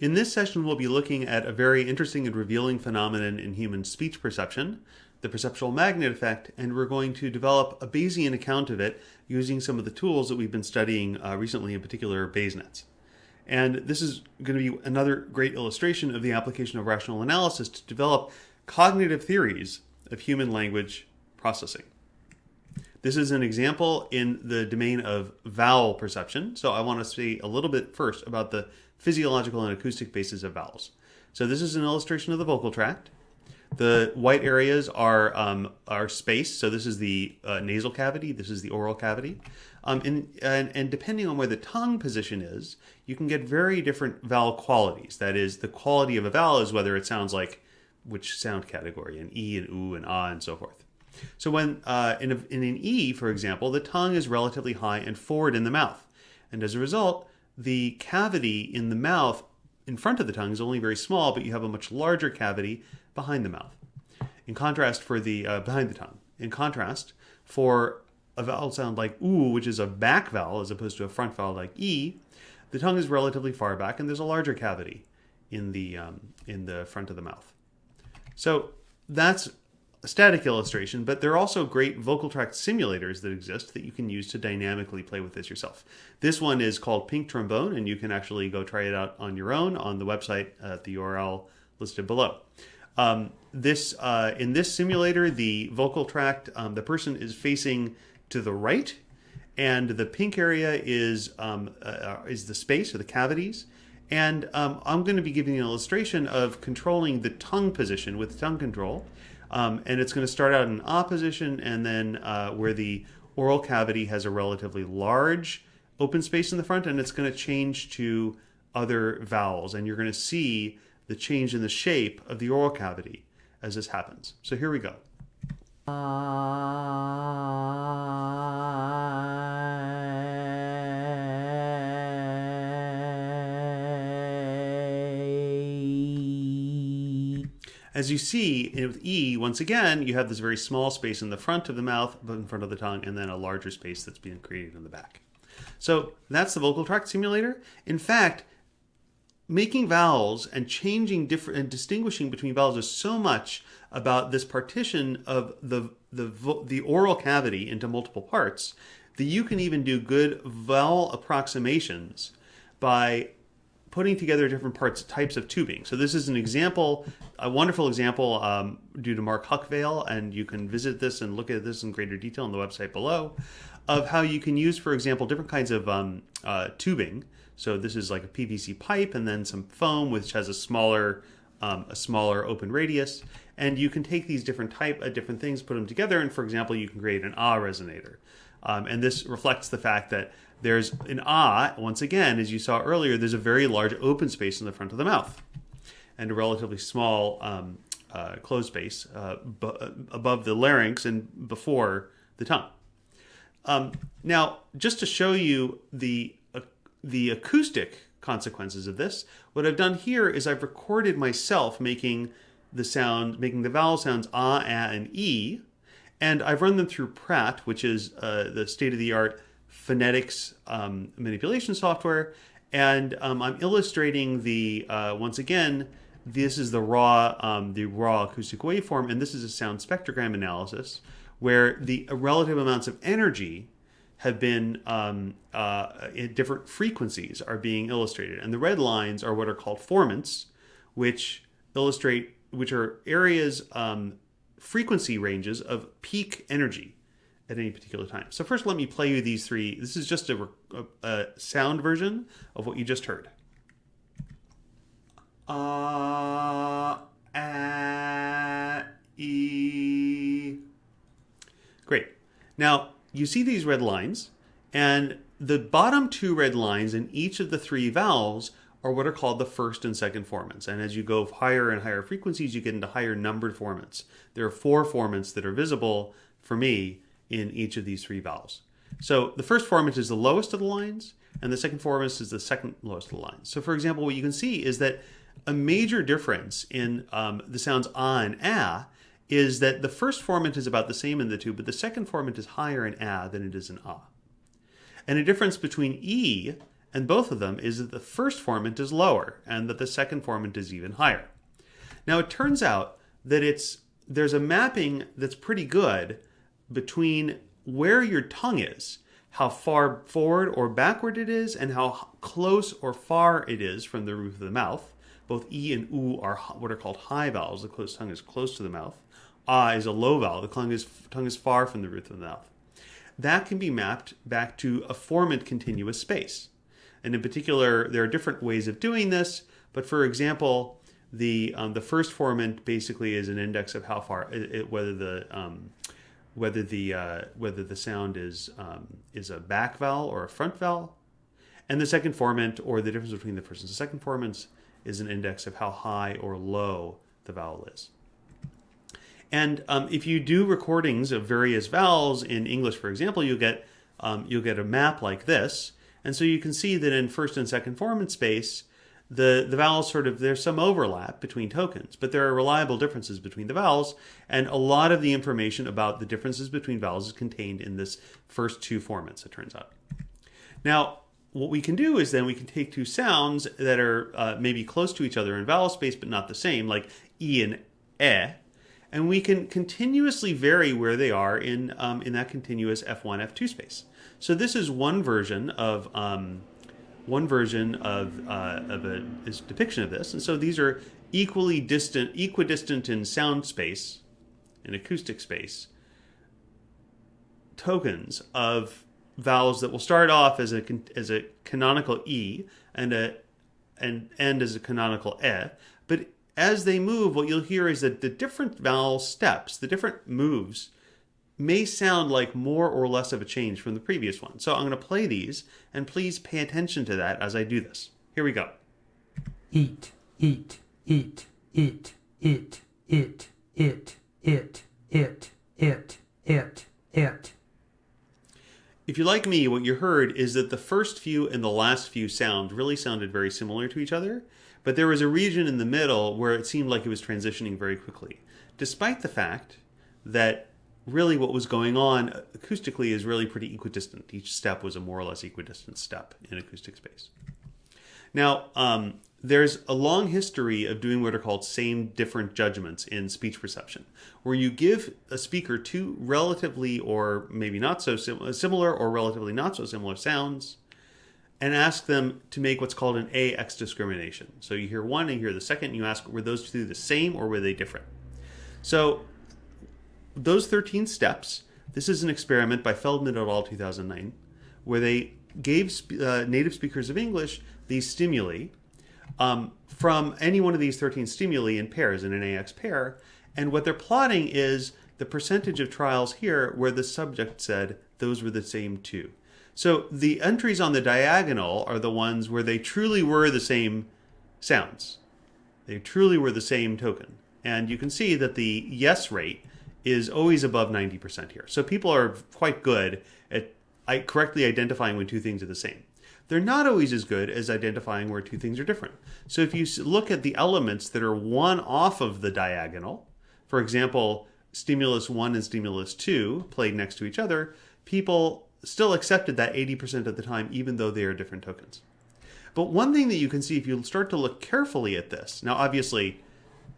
In this session, we'll be looking at a very interesting and revealing phenomenon in human speech perception, the perceptual magnet effect, and we're going to develop a Bayesian account of it using some of the tools that we've been studying recently, in particular Bayes nets. And this is going to be another great illustration of the application of rational analysis to develop cognitive theories of human language processing. This is an example in the domain of vowel perception. So I want to say a little bit first about the physiological and acoustic basis of vowels. So this is an illustration of the vocal tract. The white areas are space. So this is the nasal cavity. This is the oral cavity. And depending on where the tongue position is, you can get very different vowel qualities. That is, the quality of a vowel is whether it sounds like which sound category, an E, an oo, an ah, and so forth. So when in an E, for example, the tongue is relatively high and forward in the mouth. And as a result, the cavity in the mouth in front of the tongue is only very small, but you have a much larger cavity behind the mouth. In contrast, for the behind the tongue. In contrast, for a vowel sound like oo, which is a back vowel as opposed to a front vowel like E, the tongue is relatively far back and there's a larger cavity in the front of the mouth. So that's a static illustration, but there are also great vocal tract simulators that exist that you can use to dynamically play with this yourself. This one is called Pink Trombone, and you can actually go try it out on your own on the website at the URL listed below. In this simulator, the vocal tract, the person is facing to the right, and the pink area is the space or the cavities. And I'm going to be giving you an illustration of controlling the tongue position with tongue control. And it's going to start out in ah position, and then where the oral cavity has a relatively large open space in the front, and it's going to change to other vowels. And you're going to see the change in the shape of the oral cavity as this happens. So here we go. As you see with E, once again, you have this very small space in the front of the mouth, in front of the tongue, and then a larger space that's being created in the back. So that's the vocal tract simulator. In fact, making vowels and changing different and distinguishing between vowels is so much about this partition of the oral cavity into multiple parts that you can even do good vowel approximations by putting together different types of tubing. So this is an example, a wonderful example due to Mark Huckvale, and you can visit this and look at this in greater detail on the website below, of how you can use, for example, different kinds of tubing. So this is like a PVC pipe and then some foam which has a smaller open radius. And you can take these different things, put them together, and for example, you can create an ah resonator. And this reflects the fact that there's an ah, once again, as you saw earlier, there's a very large open space in the front of the mouth and a relatively small closed space above the larynx and before the tongue. Now, just to show you the acoustic consequences of this, what I've done here is I've recorded myself making the vowel sounds ah, and e, and I've run them through Pratt, which is the state-of-the-art phonetics manipulation software, and I'm illustrating once again, this is the raw acoustic waveform, and this is a sound spectrogram analysis where the relative amounts of energy have been in different frequencies are being illustrated, and the red lines are what are called formants, which are areas, frequency ranges of peak energy at any particular time. So first, let me play you these three. This is just a sound version of what you just heard. E. Great. Now, you see these red lines, and the bottom two red lines in each of the three vowels are what are called the first and second formants. And as you go higher and higher frequencies, you get into higher numbered formants. There are 4 formants that are visible for me in each of these three vowels. So the first formant is the lowest of the lines, and the second formant is the second lowest of the lines. So for example, what you can see is that a major difference in the sounds ah and ah is that the first formant is about the same in the two, but the second formant is higher in ah than it is in ah. And a difference between e and both of them is that the first formant is lower and that the second formant is even higher. Now it turns out that there's a mapping that's pretty good between where your tongue is, how far forward or backward it is, and how close or far it is from the roof of the mouth. Both E and U are what are called high vowels. The closed tongue is close to the mouth. Ah is a low vowel. The tongue is far from the roof of the mouth. That can be mapped back to a formant continuous space. And in particular, there are different ways of doing this. But for example, the first formant basically is an index of how far whether the sound is a back vowel or a front vowel, and the second formant, or the difference between the first and the second formants, is an index of how high or low the vowel is. And if you do recordings of various vowels in English, for example, you'll get a map like this, and so you can see that in first and second formant space, the vowels there's some overlap between tokens, but there are reliable differences between the vowels, and a lot of the information about the differences between vowels is contained in this first two formants, it turns out. Now, what we can do is then we can take two sounds that are maybe close to each other in vowel space but not the same, like E and E, and we can continuously vary where they are in that continuous F1, F2 space. So this is one version of is depiction of this, and so these are equidistant in sound space, in acoustic space, tokens of vowels that will start off as a canonical E and end as a canonical E, but as they move, what you'll hear is that the different vowel steps, the different moves, may sound like more or less of a change from the previous one. So I'm going to play these, and please pay attention to that as I do this. Here we go. Eat, eat, eat, eat, eat, eat, eat, eat, eat, eat, eat, eat. If you're like me, what you heard is that the first few and the last few sounds really sounded very similar to each other, but there was a region in the middle where it seemed like it was transitioning very quickly, despite the fact that really what was going on acoustically is really pretty equidistant. Each step was a more or less equidistant step in acoustic space. Now, there's a long history of doing what are called same different judgments in speech perception, where you give a speaker two relatively or maybe not so similar or relatively not so similar sounds and ask them to make what's called an AX discrimination. So you hear one and you hear the second, and you ask, were those two the same or were they different? So those 13 steps, this is an experiment by Feldman et al. 2009, where they gave native speakers of English these stimuli from any one of these 13 stimuli in pairs, in an AX pair, and what they're plotting is the percentage of trials here where the subject said those were the same two. So the entries on the diagonal are the ones where they truly were the same sounds. They truly were the same token. And you can see that the yes rate is always above 90% here. So people are quite good at correctly identifying when two things are the same. They're not always as good as identifying where two things are different. So if you look at the elements that are one off of the diagonal, for example, stimulus 1 and stimulus 2 played next to each other, people still accepted that 80% of the time, even though they are different tokens. But one thing that you can see if you start to look carefully at this, now obviously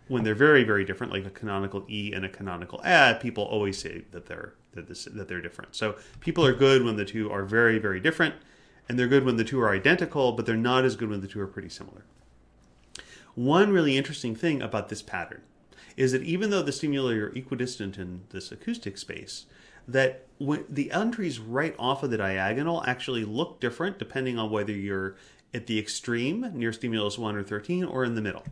when they're very, very different, like a canonical E and a canonical A, people always say that they're different. So people are good when the two are very, very different, and they're good when the two are identical, but they're not as good when the two are pretty similar. One really interesting thing about this pattern is that even though the stimuli are equidistant in this acoustic space, that when the entries right off of the diagonal actually look different depending on whether you're at the extreme, near stimulus 1 or 13, or in the middle.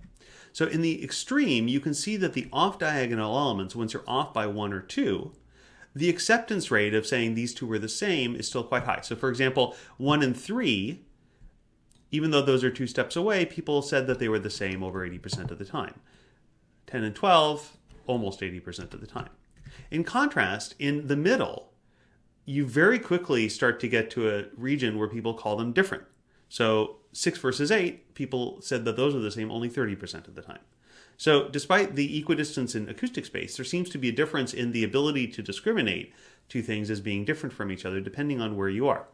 So in the extreme, you can see that the off-diagonal elements, once you're off by 1 or 2, the acceptance rate of saying these two were the same is still quite high. So for example, 1 and 3, even though those are two steps away, people said that they were the same over 80% of the time. 10 and 12, almost 80% of the time. In contrast, in the middle, you very quickly start to get to a region where people call them different. So 6 versus 8, people said that those are the same only 30% of the time. So despite the equidistance in acoustic space, there seems to be a difference in the ability to discriminate two things as being different from each other depending on where you are.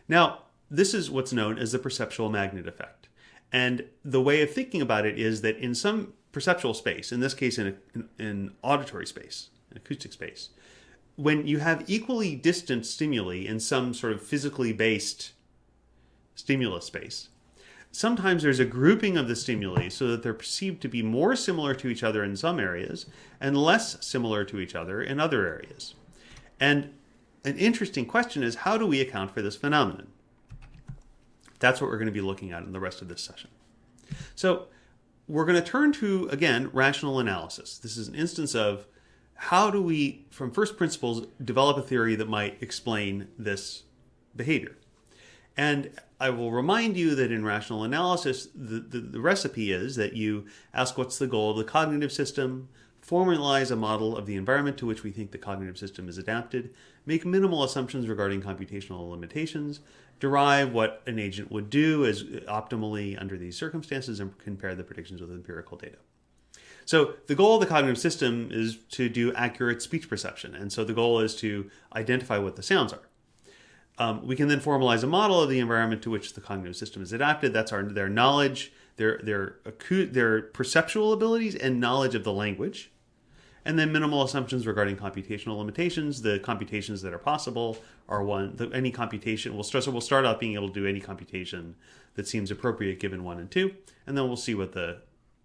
Now, this is what's known as the perceptual magnet effect. And the way of thinking about it is that in some perceptual space, in this case in auditory space, in acoustic space, when you have equally distant stimuli in some sort of physically based stimulus space, sometimes there's a grouping of the stimuli so that they're perceived to be more similar to each other in some areas and less similar to each other in other areas. And an interesting question is, how do we account for this phenomenon? That's what we're going to be looking at in the rest of this session. So we're going to turn to, again, rational analysis. This is an instance of how do we, from first principles, develop a theory that might explain this behavior. And I will remind you that in rational analysis, the recipe is that you ask what's the goal of the cognitive system, formalize a model of the environment to which we think the cognitive system is adapted, make minimal assumptions regarding computational limitations, derive what an agent would do as optimally under these circumstances, and compare the predictions with empirical data. So the goal of the cognitive system is to do accurate speech perception. And so the goal is to identify what the sounds are. We can then formalize a model of the environment to which the cognitive system is adapted. That's their knowledge, their perceptual abilities and knowledge of the language. And then minimal assumptions regarding computational limitations. The computations that are possible are any computation. We'll start out being able to do any computation that seems appropriate given 1 and 2, and then we'll see what the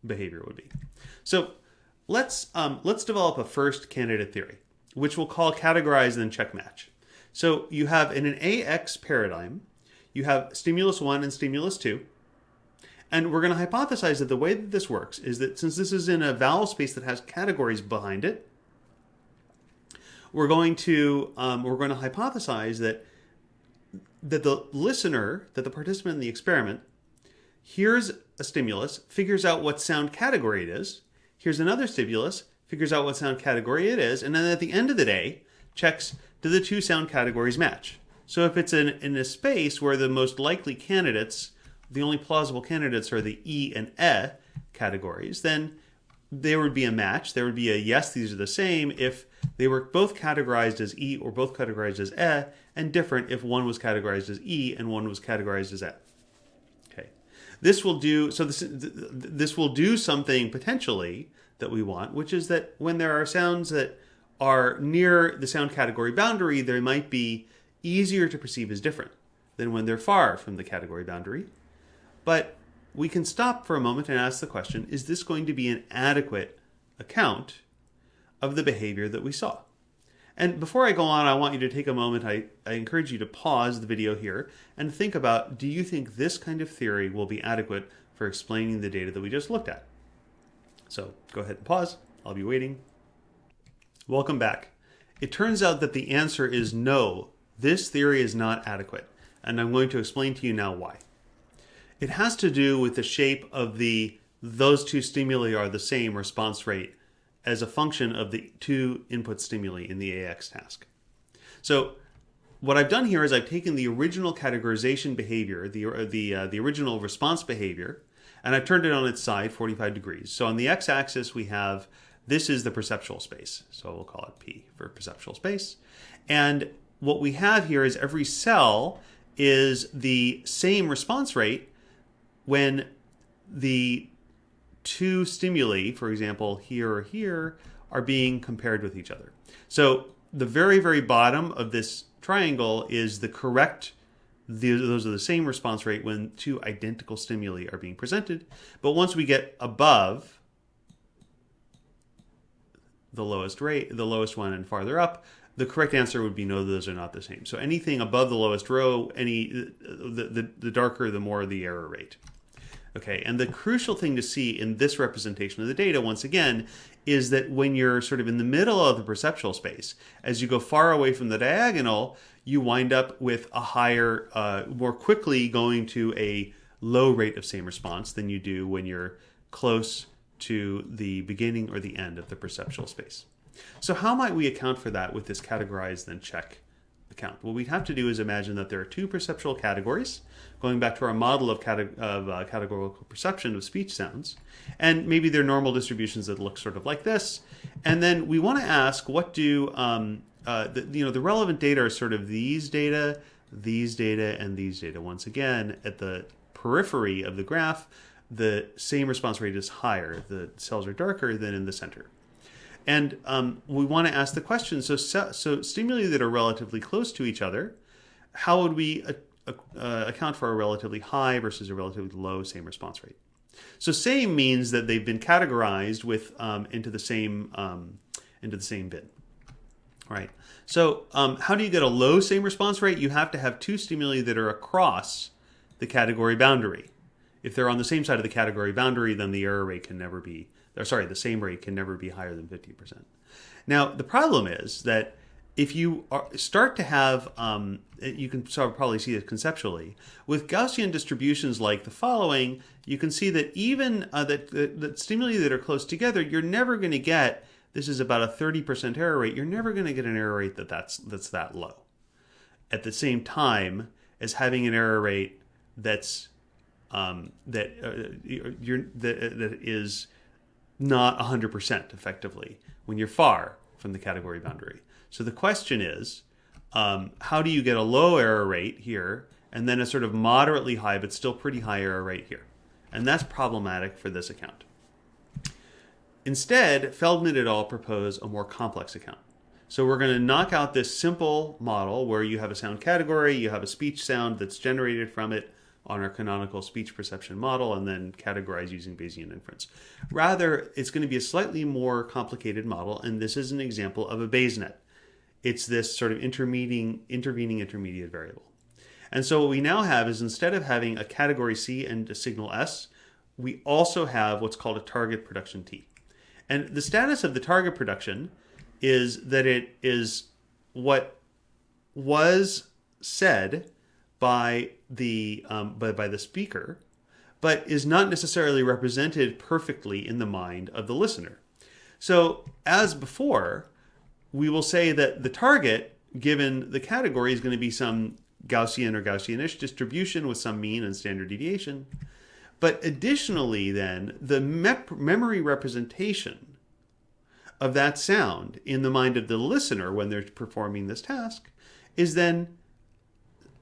behavior would be. So let's develop a first candidate theory, which we'll call categorize then check match. So you have in an AX paradigm, you have stimulus 1 and stimulus 2. And we're going to hypothesize that the way that this works is that since this is in a vowel space that has categories behind it, we're going to hypothesize that the listener, that the participant in the experiment, hears a stimulus, figures out what sound category it is, hears another stimulus, figures out what sound category it is, and then at the end of the day, checks, do the two sound categories match? So if it's in a space where the most likely candidates, the only plausible candidates are the E and E categories, then there would be a match. There would be a yes, these are the same if they were both categorized as E or both categorized as E, and different if one was categorized as E and one was categorized as E. Okay, this will do something potentially that we want, which is that when there are sounds that are near the sound category boundary, they might be easier to perceive as different than when they're far from the category boundary. But we can stop for a moment and ask the question, is this going to be an adequate account of the behavior that we saw? And before I go on, I want you to take a moment. I encourage you to pause the video here and think about, do you think this kind of theory will be adequate for explaining the data that we just looked at? So go ahead and pause. I'll be waiting. Welcome back. It turns out that the answer is no. This theory is not adequate. And I'm going to explain to you now why. It has to do with the shape of those two stimuli are the same response rate as a function of the two input stimuli in the AX task. So what I've done here is I've taken the original categorization behavior, the original response behavior, and I've turned it on its side 45 degrees. So on the x-axis we have, this is the perceptual space. So we'll call it P for perceptual space. And what we have here is every cell is the same response rate when the two stimuli, for example, here or here, are being compared with each other. So the very, very bottom of this triangle is the correct, those are the same response rate when two identical stimuli are being presented. But once we get above the lowest one and farther up, the correct answer would be no, those are not the same. So anything above the lowest row, the darker, the more the error rate. Okay, and the crucial thing to see in this representation of the data, once again, is that when you're sort of in the middle of the perceptual space, as you go far away from the diagonal, you wind up with a higher, more quickly going to a low rate of same response than you do when you're close to the beginning or the end of the perceptual space. So how might we account for that with this categorize then check account? What we'd have to do is imagine that there are two perceptual categories, going back to our model of categorical perception of speech sounds, and maybe they're normal distributions that look sort of like this. And then we want to ask, what do the relevant data are sort of these data these data and these data. Once again, at the periphery of the graph, the same response rate is higher. The cells are darker than in the center. And we want to ask the question, so stimuli that are relatively close to each other, how would we account for a relatively high versus a relatively low same response rate? So same means that they've been categorized with into the same bin. Right. So how do you get a low same response rate? You have to have two stimuli that are across the category boundary. If they're on the same side of the category boundary, then the error rate can never be, the same rate can never be higher than 50%. Now, the problem is that if you start to have, you can probably see it conceptually, with Gaussian distributions like the following, you can see that even that stimuli that are close together, you're never going to get, this is about a 30% error rate, you're never going to get an error rate that's that low. At the same time as having an error rate that is not 100% effectively when you're far from the category boundary. So the question is, how do you get a low error rate here and then a sort of moderately high but still pretty high error rate here? And that's problematic for this account. Instead, Feldman et al. Propose a more complex account. So we're going to knock out this simple model where you have a sound category, you have a speech sound that's generated from it on our canonical speech perception model, and then categorize using Bayesian inference. Rather, it's going to be a slightly more complicated model, and this is an example of a Bayes net. It's this sort of intervening intermediate variable. And so what we now have is, instead of having a category C and a signal S, we also have what's called a target production T. And the status of the target production is that it is what was said by the speaker, but is not necessarily represented perfectly in the mind of the listener. So, as before, we will say that the target, given the category, is going to be some Gaussian or Gaussianish distribution with some mean and standard deviation. But additionally, then, the memory representation of that sound in the mind of the listener when they're performing this task is then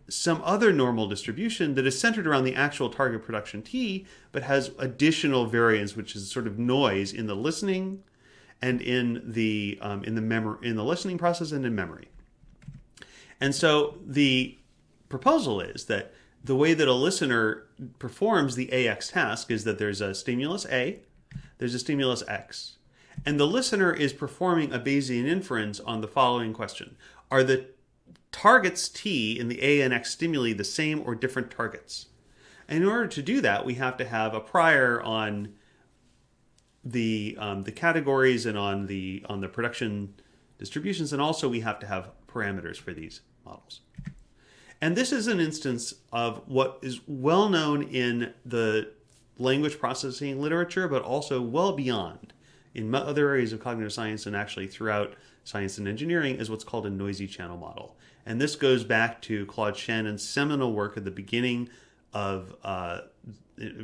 some other normal distribution that is centered around the actual target production T, but has additional variance, which is sort of noise in the listening and in the listening process and in memory. And so the proposal is that the way that a listener performs the AX task is that there's a stimulus A, there's a stimulus X, and the listener is performing a Bayesian inference on the following question: are the targets T in the A and X stimuli the same or different targets? And in order to do that, we have to have a prior on the categories and on the production distributions, and also we have to have parameters for these models. And this is an instance of what is well known in the language processing literature, but also well beyond in other areas of cognitive science and actually throughout science and engineering, is what's called a noisy channel model. And this goes back to Claude Shannon's seminal work at the beginning of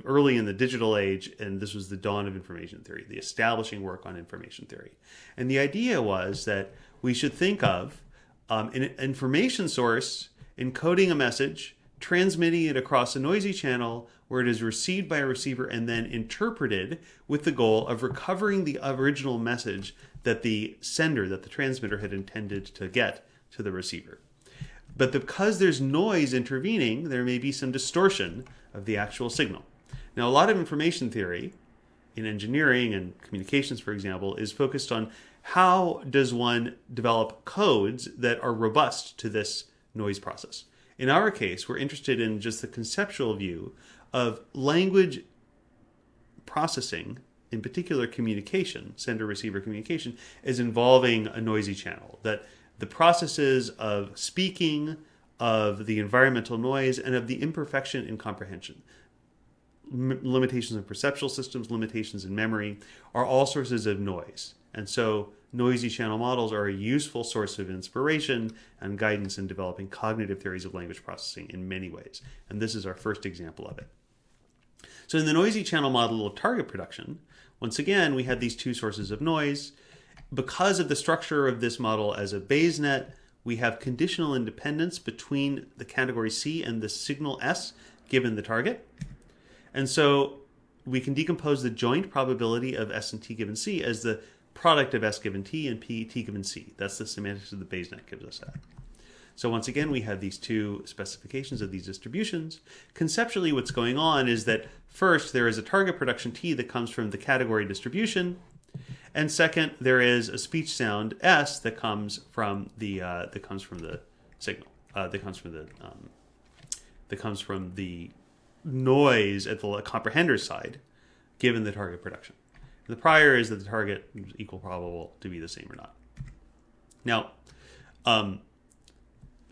early in the digital age, and this was the dawn of information theory, the establishing work on information theory. And the idea was that we should think of an information source encoding a message, transmitting it across a noisy channel where it is received by a receiver and then interpreted with the goal of recovering the original message that the sender, that the transmitter had intended to get to the receiver. But because there's noise intervening, there may be some distortion of the actual signal. Now, a lot of information theory in engineering and communications, for example, is focused on how does one develop codes that are robust to this noise process. In our case, we're interested in just the conceptual view of language processing, in particular communication, sender-receiver communication, as involving a noisy channel. That the processes of speaking, of the environmental noise, and of the imperfection in comprehension, limitations in perceptual systems, limitations in memory, are all sources of noise. And so noisy channel models are a useful source of inspiration and guidance in developing cognitive theories of language processing in many ways. And this is our first example of it. So in the noisy channel model of target production, once again, we had these two sources of noise. Because of the structure of this model as a Bayes net, we have conditional independence between the category C and the signal S given the target. And so we can decompose the joint probability of S and T given C as the product of S given T and T given C. That's the semantics of the Bayes net gives us that. So once again, we have these two specifications of these distributions. Conceptually, what's going on is that first, there is a target production T that comes from the category distribution. And second, there is a speech sound S that comes from the signal. That comes from the noise at the comprehender side, given the target production. The prior is that the target is equal probable to be the same or not. Now,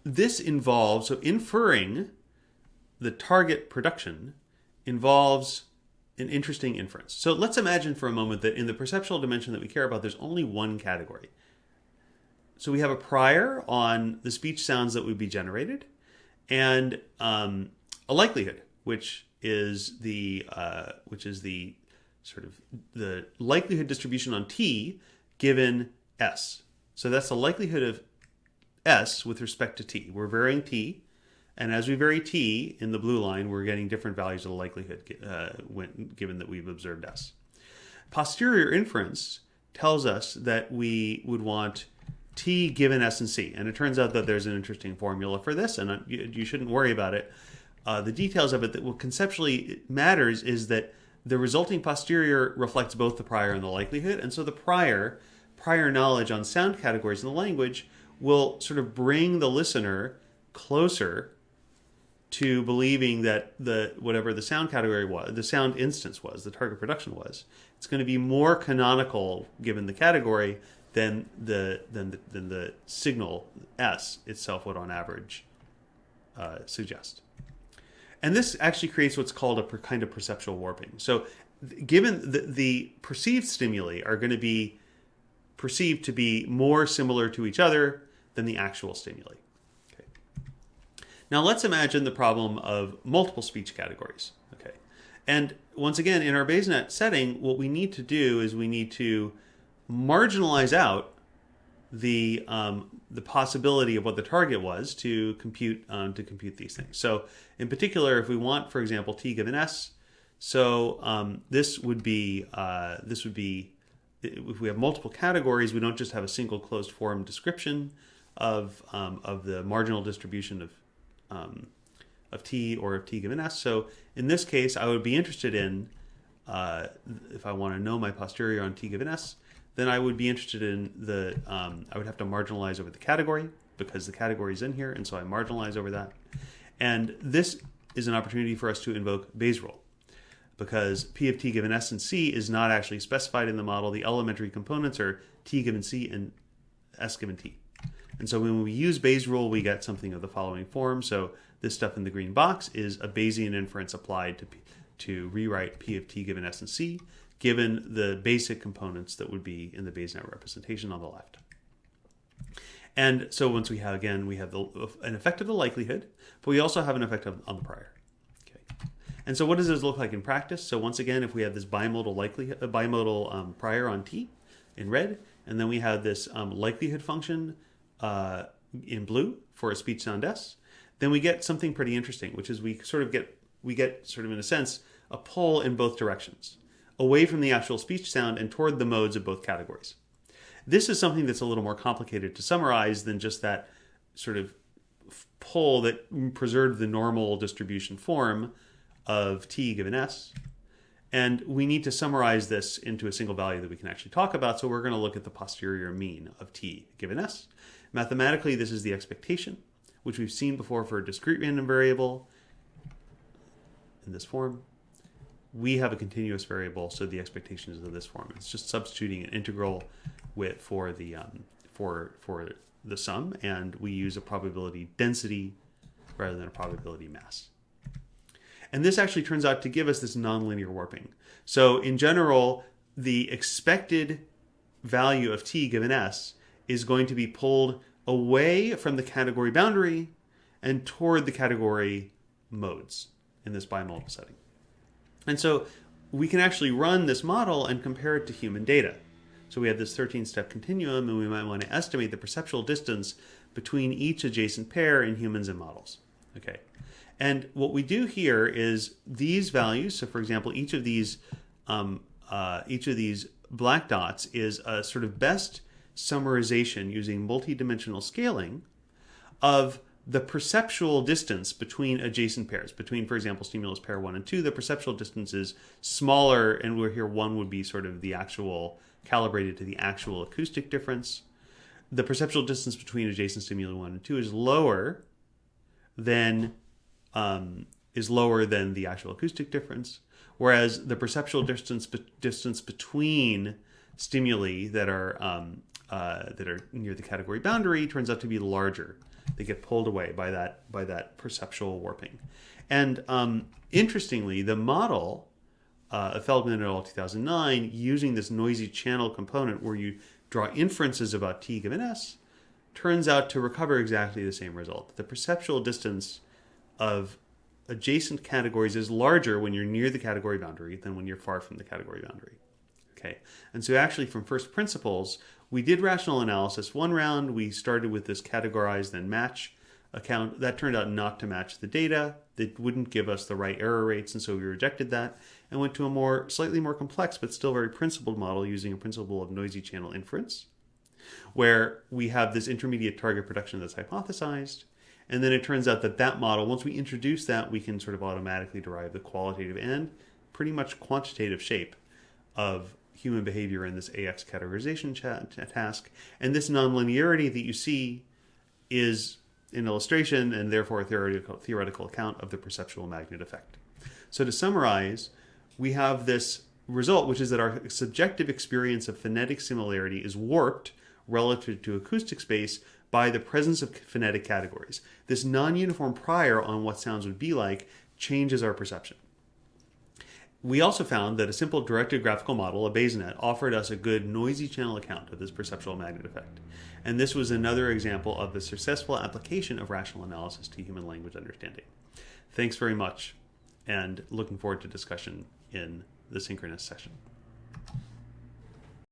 this involves, so inferring the target production involves an interesting inference. So let's imagine for a moment that in the perceptual dimension that we care about, there's only one category. So we have a prior on the speech sounds that would be generated, and a likelihood, which is the sort of the likelihood distribution on T given S. So that's the likelihood of S with respect to T. We're varying T, and as we vary T in the blue line, we're getting different values of the likelihood given that we've observed S. Posterior inference tells us that we would want T given S and C, and it turns out that there's an interesting formula for this, and you shouldn't worry about it. The details of it that what conceptually matters is that the resulting posterior reflects both the prior and the likelihood, and so the prior knowledge on sound categories in the language will sort of bring the listener closer to believing that whatever the sound category was, the sound instance was, the target production was, it's going to be more canonical given the category than the signal S itself would on average suggest. And this actually creates what's called a kind of perceptual warping. So given the perceived stimuli are going to be perceived to be more similar to each other than the actual stimuli. Okay. Now let's imagine the problem of multiple speech categories. Okay. And once again, in our Bayes net setting, what we need to do is we need to marginalize out the possibility of what the target was to compute these things. So in particular, if we want, for example, T given S, so this would be if we have multiple categories, we don't just have a single closed form description of the marginal distribution of T or of T given S. So in this case, I would be interested in if I want to know my posterior on T given S, then I would be interested in I would have to marginalize over the category because the category is in here, and so I marginalize over that. And this is an opportunity for us to invoke Bayes' rule, because P of T given S and C is not actually specified in the model. The elementary components are T given C and S given T. And so when we use Bayes' rule, we get something of the following form. So this stuff in the green box is a Bayesian inference applied to rewrite P of T given S and C, given the basic components that would be in the Bayes net representation on the left. And so once we have, again, we have an effect of the likelihood, but we also have an effect on the prior. Okay. And so what does this look like in practice? So once again, if we have this bimodal prior on T in red, and then we have this likelihood function in blue for a speech sound S, then we get something pretty interesting, which is we get sort of in a sense a pull in both directions, away from the actual speech sound and toward the modes of both categories. This is something that's a little more complicated to summarize than just that sort of pull that preserved the normal distribution form of T given S. And we need to summarize this into a single value that we can actually talk about. So we're going to look at the posterior mean of T given S. Mathematically, this is the expectation, which we've seen before for a discrete random variable in this form. We have a continuous variable, so the expectation is of this form. It's just substituting an integral for the sum, and we use a probability density rather than a probability mass. And this actually turns out to give us this nonlinear warping. So in general, the expected value of T given S is going to be pulled away from the category boundary and toward the category modes in this bimodal setting. And so we can actually run this model and compare it to human data. So we have this 13-step continuum, and we might want to estimate the perceptual distance between each adjacent pair in humans and models. Okay. And what we do here is these values, so for example, each of these black dots is a sort of best summarization using multidimensional scaling of the perceptual distance between adjacent pairs. Between, for example, stimulus pair 1 and 2, the perceptual distance is smaller, and we're here 1 would be sort of the actual, calibrated to the actual acoustic difference. The perceptual distance between adjacent stimuli 1 and 2 is lower than the actual acoustic difference, whereas the perceptual distance between stimuli that are near the category boundary turns out to be larger. They get pulled away by that perceptual warping. And interestingly, the model of Feldman et al. 2009, using this noisy channel component where you draw inferences about T given S, turns out to recover exactly the same result. The perceptual distance of adjacent categories is larger when you're near the category boundary than when you're far from the category boundary. Okay, and so actually from first principles, we did rational analysis. One round, we started with this categorize then match account. That turned out not to match the data. That wouldn't give us the right error rates, and so we rejected that and went to a slightly more complex but still very principled model using a principle of noisy channel inference, where we have this intermediate target production that's hypothesized. And then it turns out that model, once we introduce that, we can sort of automatically derive the qualitative and pretty much quantitative shape of human behavior in this AX categorization task. And this nonlinearity that you see is an illustration and therefore a theoretical account of the perceptual magnet effect. So to summarize, we have this result, which is that our subjective experience of phonetic similarity is warped relative to acoustic space by the presence of phonetic categories. This non-uniform prior on what sounds would be like changes our perception. We also found that a simple directed graphical model, a Bayesian, offered us a good noisy channel account of this perceptual magnet effect. And this was another example of the successful application of rational analysis to human language understanding. Thanks very much, and looking forward to discussion in the synchronous session.